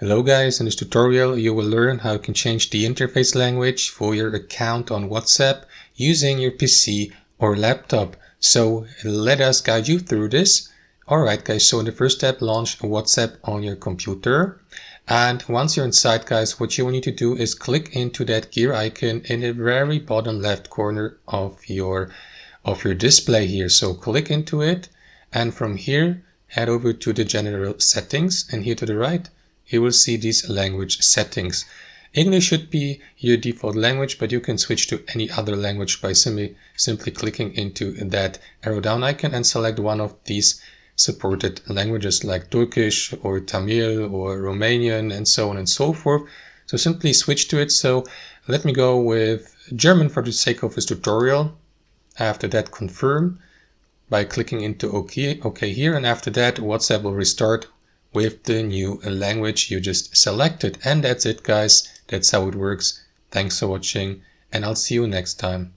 Hello guys, in this tutorial you will learn how you can change the interface language for your account on WhatsApp using your PC or laptop. So let us guide you through this. Alright guys, so in the first step, launch WhatsApp on your computer. And once you're inside guys, what you will need to do is click into that gear icon in the very bottom left corner of your display here. So click into it, and from here head over to the general settings, and here to the right you will see these language settings. English should be your default language, but you can switch to any other language by simply clicking into that arrow down icon and select one of these supported languages like Turkish or Tamil or Romanian and so on and so forth. So simply switch to it. So let me go with German for the sake of this tutorial. After that, confirm by clicking into OK here, and after that WhatsApp will restart with the new language you just selected. And that's it guys, that's how it works. Thanks for watching, and I'll see you next time.